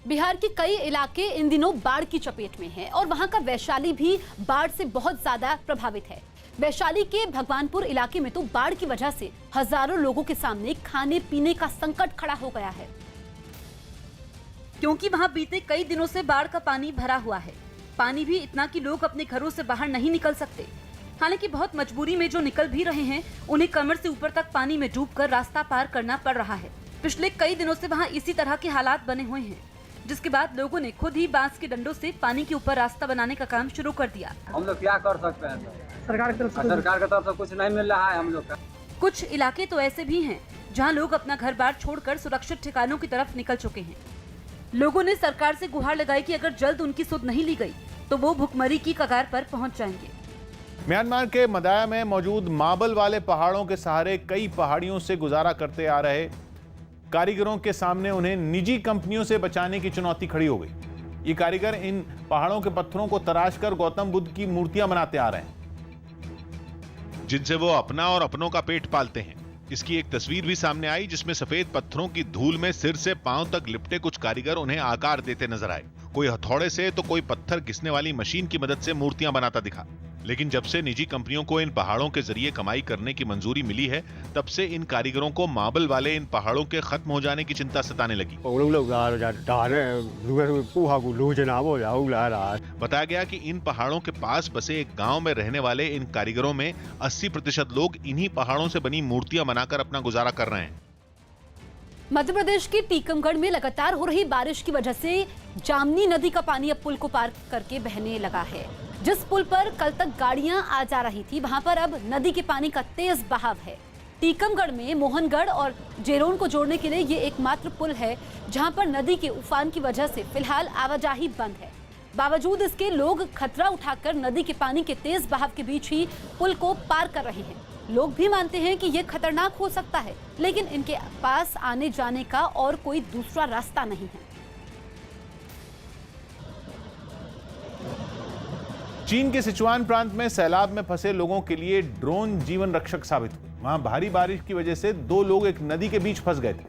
बिहार के कई इलाके इन दिनों बाढ़ की चपेट में हैं और वहां का वैशाली भी बाढ़ से बहुत ज्यादा प्रभावित है। वैशाली के भगवानपुर इलाके में तो बाढ़ की वजह से हजारों लोगों के सामने खाने पीने का संकट खड़ा हो गया है, क्योंकि वहां बीते कई दिनों से बाढ़ का पानी भरा हुआ है। पानी भी इतना कि लोग अपने घरों से बाहर नहीं निकल सकते। हालांकि बहुत मजबूरी में जो निकल भी रहे हैं, उन्हें कमर से ऊपर तक पानी में डूबकर रास्ता पार करना पड़ रहा है। पिछले कई दिनों से वहां इसी तरह के हालात बने हुए हैं, जिसके बाद लोगों ने खुद ही बांस के डंडों से पानी के ऊपर रास्ता बनाने का काम शुरू कर दिया। हम लोग क्या कर सकते हैं? सरकार की तरफ से कुछ नहीं मिल रहा है हम लोग का। कुछ इलाके तो ऐसे भी हैं जहां लोग अपना घर बार छोड़कर सुरक्षित ठिकानों की तरफ निकल चुके हैं। लोगों ने सरकार से गुहार लगाई कि अगर जल्द उनकी सुध नहीं ली गई तो वो भुखमरी की कगार पर पहुंच जाएंगे। म्यांमार के मदाया में मौजूद मार्बल वाले पहाड़ों के सहारे कई पहाड़ियों से गुजारा करते आ रहे कारीगरों के सामने उन्हें निजी कंपनियों से बचाने की चुनौती खड़ी हो गई। ये कारीगर इन पहाड़ों के पत्थरों को तराशकर गौतम बुद्ध की मूर्तियां बनाते आ रहे हैं, जिनसे वो अपना और अपनों का पेट पालते हैं। इसकी एक तस्वीर भी सामने आई जिसमें सफेद पत्थरों की धूल में सिर से पांव तक लिपटे कुछ कारीगर उन्हें आकार देते नजर आए। कोई हथौड़े से तो कोई पत्थर घिसने वाली मशीन की मदद से मूर्तियां बनाता दिखा। लेकिन जब से निजी कंपनियों को इन पहाड़ों के जरिए कमाई करने की मंजूरी मिली है, तब से इन कारीगरों को मार्बल वाले इन पहाड़ों के खत्म हो जाने की चिंता सताने लगी। बताया गया कि इन पहाड़ों के पास बसे एक गांव में रहने वाले इन कारीगरों में 80% लोग इन्हीं पहाड़ों से बनी मूर्तियां बनाकर अपना गुजारा कर रहे हैं। मध्य प्रदेश के टीकमगढ़ में लगातार हो रही बारिश की वजह से जामनी नदी का पानी अब पुल को पार करके बहने लगा है। जिस पुल पर कल तक गाड़ियां आ जा रही थी, वहां पर अब नदी के पानी का तेज बहाव है। टीकमगढ़ में मोहनगढ़ और जेरोन को जोड़ने के लिए ये एकमात्र पुल है जहां पर नदी के उफान की वजह से फिलहाल आवाजाही बंद है। बावजूद इसके लोग खतरा उठाकर नदी के पानी के तेज बहाव के बीच ही पुल को पार कर रहे हैं। लोग भी मानते हैं कि यह खतरनाक हो सकता है, लेकिन इनके पास आने जाने का और कोई दूसरा रास्ता नहीं है। चीन के सिचुआन प्रांत में सैलाब में फंसे लोगों के लिए ड्रोन जीवन रक्षक साबित हुए। वहां भारी बारिश की वजह से 2 लोग एक नदी के बीच फंस गए थे,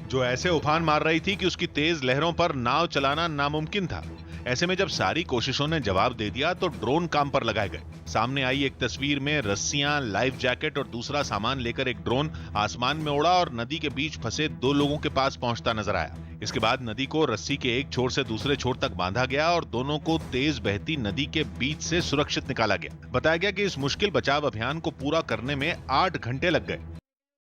जो ऐसे उफान मार रही थी कि उसकी तेज लहरों पर नाव चलाना नामुमकिन था। ऐसे में जब सारी कोशिशों ने जवाब दे दिया तो ड्रोन काम पर लगाए गए। सामने आई एक तस्वीर में रस्सियां, लाइफ जैकेट और दूसरा सामान लेकर एक ड्रोन आसमान में उड़ा और नदी के बीच फंसे 2 लोगों के पास पहुंचता नजर आया। इसके बाद नदी को रस्सी के एक छोर से दूसरे छोर तक बांधा गया और दोनों को तेज बहती नदी के बीच से सुरक्षित निकाला गया। बताया गया कि इस मुश्किल बचाव अभियान को पूरा करने में 8 घंटे लग गए।